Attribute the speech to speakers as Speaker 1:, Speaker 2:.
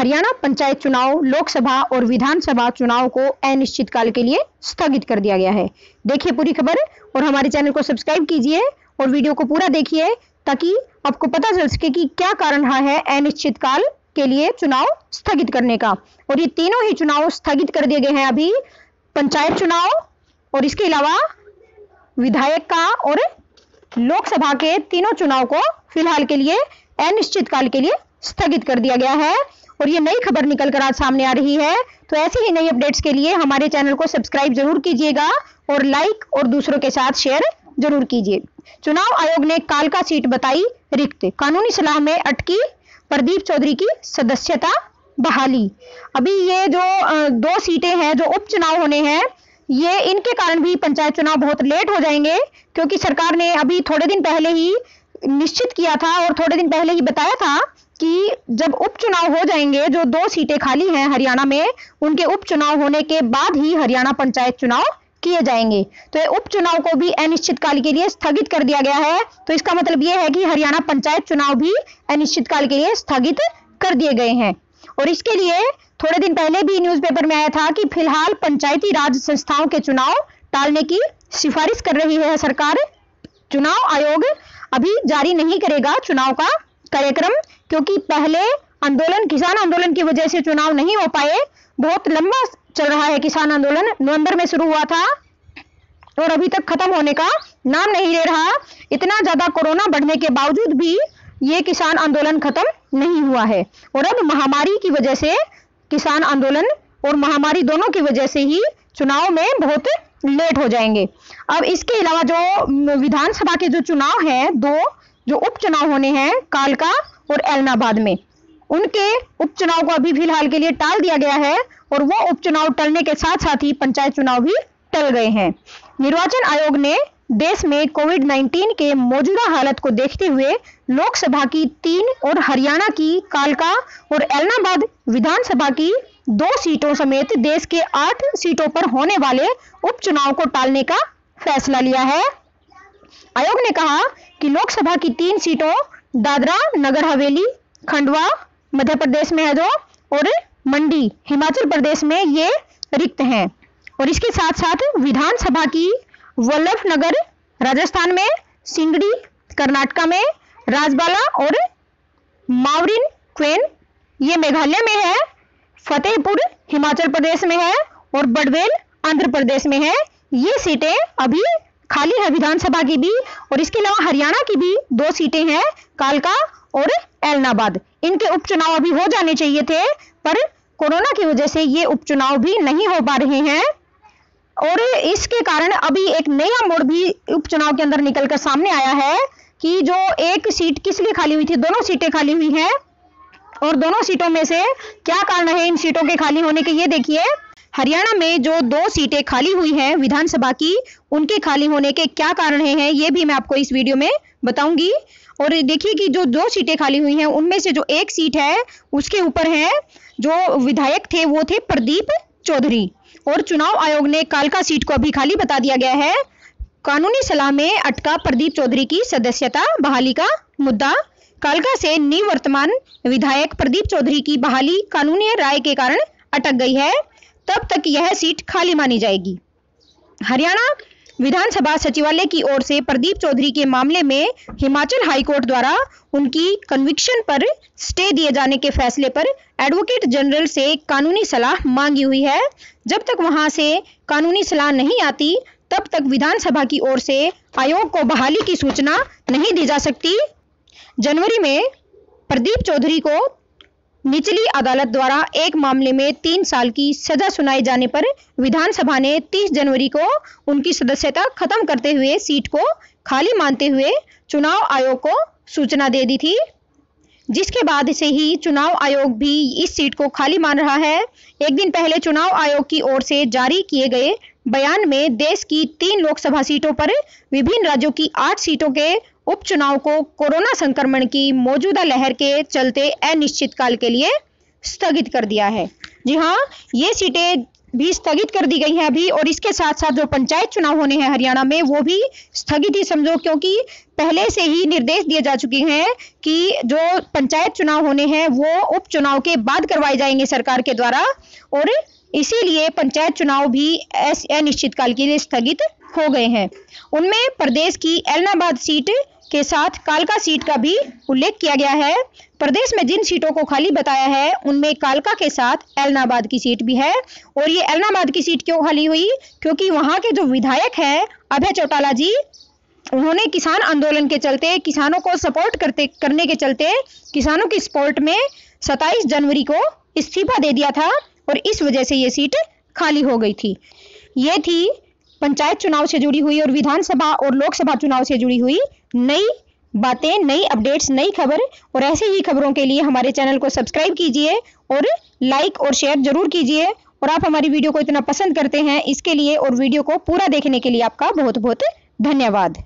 Speaker 1: हरियाणा पंचायत चुनाव, लोकसभा और विधानसभा चुनाव को अनिश्चितकाल के लिए स्थगित कर दिया गया है। देखिए पूरी खबर और हमारे चैनल को सब्सक्राइब कीजिए और वीडियो को पूरा देखिए ताकि आपको पता चल सके कि क्या कारण रहा है अनिश्चितकाल के लिए चुनाव स्थगित करने का। और ये तीनों ही चुनाव स्थगित कर दिए गए हैं अभी, पंचायत चुनाव और इसके अलावा विधायक का और लोकसभा के तीनों चुनाव को फिलहाल के लिए अनिश्चितकाल के लिए स्थगित कर दिया गया है। और ये नई खबर निकलकर आज सामने आ रही है। तो ऐसी ही नई अपडेट्स के लिए हमारे चैनल को सब्सक्राइब जरूर कीजिएगा और लाइक और दूसरों के साथ शेयर जरूर कीजिए। चुनाव आयोग ने कालका सीट बताई रिक्त, कानूनी सलाह में अटकी प्रदीप चौधरी की सदस्यता बहाली। अभी ये जो दो सीटें हैं जो उपचुनाव होने हैं, ये इनके कारण भी पंचायत चुनाव बहुत लेट हो जाएंगे, क्योंकि सरकार ने अभी थोड़े दिन पहले ही निश्चित किया था और थोड़े दिन पहले ही बताया था कि जब उपचुनाव हो जाएंगे, जो दो सीटें खाली हैं हरियाणा में, उनके उपचुनाव होने के बाद ही हरियाणा पंचायत चुनाव किए जाएंगे। तो ये उपचुनाव को भी अनिश्चितकाल के लिए स्थगित कर दिया गया है। तो इसका मतलब यह है कि हरियाणा पंचायत चुनाव भी अनिश्चितकाल के लिए स्थगित कर दिए गए हैं। और इसके लिए थोड़े दिन पहले भी न्यूज़पेपर में आया था कि फिलहाल पंचायती राज संस्थाओं के चुनाव टालने की सिफारिश कर रही है सरकार। चुनाव आयोग अभी जारी नहीं करेगा चुनाव का कार्यक्रम, क्योंकि पहले आंदोलन, किसान आंदोलन की वजह से चुनाव नहीं हो पाए। बहुत लंबा चल रहा है किसान आंदोलन, नवंबर में शुरू हुआ था और अभी तक खत्म होने का नाम नहीं ले रहा। इतना ज्यादा कोरोना बढ़ने के बावजूद भी ये किसान आंदोलन खत्म नहीं हुआ है। और अब महामारी की वजह से किसान आंदोलन और महामारी दोनों की वजह से ही चुनाव में बहुत लेट हो जाएंगे। अब इसके अलावा जो विधानसभा के जो चुनाव हैं, दो जो उपचुनाव होने हैं कालका और एलनाबाद में, उनके उपचुनाव को अभी फिलहाल के लिए टाल दिया गया है। और वो उपचुनाव टलने के साथ साथ ही पंचायत चुनाव भी टल गए हैं। निर्वाचन आयोग ने देश में कोविड-19 के मौजूदा हालत को देखते हुए लोकसभा की 3 और हरियाणा की कालका और एलनाबाद विधानसभा की 2 सीटों समेत देश के 8 सीटों पर होने वाले उपचुनाव को टालने का फैसला लिया है। आयोग ने कहा कि लोकसभा की 3 सीटों दादरा नगर हवेली, खंडवा मध्य प्रदेश में है जो, और मंडी हिमाचल प्रदेश में ये रिक्त हैं। और इसके साथ साथ विधानसभा की वल्लभनगर राजस्थान में, सिंगड़ी कर्नाटक में, राजबाला और मावरिन क्वेन ये मेघालय में है, फतेहपुर हिमाचल प्रदेश में है और बड़वेल आंध्र प्रदेश में है। ये सीटें अभी खाली है विधानसभा की भी। और इसके अलावा हरियाणा की भी 2 सीटें हैं, कालका और एलनाबाद। इनके उपचुनाव अभी हो जाने चाहिए थे, पर कोरोना की वजह से ये उपचुनाव भी नहीं हो पा रहे हैं। और इसके कारण अभी एक नया मोड़ भी उपचुनाव के अंदर निकलकर सामने आया है कि जो एक सीट किस लिए खाली हुई थी, दोनों सीटें खाली हुई हैं। और दोनों सीटों में से क्या कारण है इन सीटों के खाली होने के, ये देखिए। हरियाणा में जो 2 सीटें खाली हुई हैं विधानसभा की, उनके खाली होने के क्या कारण हैं, ये भी मैं आपको इस वीडियो में बताऊंगी। और देखिए कि जो 2 सीटें खाली हुई हैं, उनमें से जो एक सीट है उसके ऊपर है जो विधायक थे, वो थे प्रदीप चौधरी। और चुनाव आयोग ने कालका सीट को अभी खाली बता दिया गया है। कानूनी सलाह में अटका प्रदीप चौधरी की सदस्यता बहाली का मुद्दा। कालका से निवर्तमान विधायक प्रदीप चौधरी की बहाली कानूनी राय के कारण अटक गई है, तब तक यह सीट खाली मानी जाएगी। हरियाणा विधानसभा सचिवालय की ओर से प्रदीप चौधरी के मामले में हिमाचल हाईकोर्ट द्वारा उनकी कन्विक्शन पर स्टे दिए जाने के फैसले पर एडवोकेट जनरल से कानूनी सलाह मांगी हुई है। जब तक वहां से कानूनी सलाह नहीं आती, तब तक विधानसभा की ओर से आयोग को बहाली की सूचना नहीं दी जा सकती। जनवरी में प्रदीप चौधरी को निचली अदालत द्वारा एक मामले में 3 साल की सजा सुनाए जाने पर विधानसभा ने 30 जनवरी को उनकी सदस्यता खत्म करते हुए सीट को खाली मानते हुए चुनाव आयोग को सूचना दे दी थी, जिसके बाद से ही चुनाव आयोग भी इस सीट को खाली मान रहा है। एक दिन पहले चुनाव आयोग की ओर से जारी किए गए बयान में देश की 3 लोकसभा सीटों पर विभिन्न राज्यों की 8 सीटों के उपचुनाव को कोरोना संक्रमण की मौजूदा लहर के चलते अनिश्चितकाल के लिए स्थगित कर दिया है। जी हाँ, ये सीटें भी स्थगित कर दी गई हैं अभी, और इसके साथ साथ जो पंचायत चुनाव होने हैं हरियाणा में वो भी स्थगित ही समझो, क्योंकि पहले से ही निर्देश दिए जा चुके हैं कि जो पंचायत चुनाव होने हैं वो उपचुनाव के बाद करवाए जाएंगे सरकार के द्वारा, और इसीलिए पंचायत चुनाव भी अनिश्चितकाल के लिए स्थगित हो गए हैं। उनमें प्रदेश की एलनाबाद सीट के साथ कालका सीट का भी उल्लेख किया गया है। प्रदेश में जिन सीटों को खाली बताया है उनमें कालका के साथ एलनाबाद की सीट भी है। और ये एलनाबाद की सीट क्यों खाली हुई, क्योंकि वहां के जो विधायक हैं अभय चौटाला जी, उन्होंने किसान आंदोलन के चलते, किसानों को सपोर्ट करने के चलते, किसानों की सपोर्ट में 27 जनवरी को इस्तीफा दे दिया था, और इस वजह से ये सीट खाली हो गई थी। ये थी पंचायत चुनाव से जुड़ी हुई और विधानसभा और लोकसभा चुनाव से जुड़ी हुई नई बातें, नई अपडेट्स, नई खबर। और ऐसे ही खबरों के लिए हमारे चैनल को सब्सक्राइब कीजिए और लाइक और शेयर जरूर कीजिए। और आप हमारी वीडियो को इतना पसंद करते हैं इसके लिए और वीडियो को पूरा देखने के लिए आपका बहुत बहुत धन्यवाद।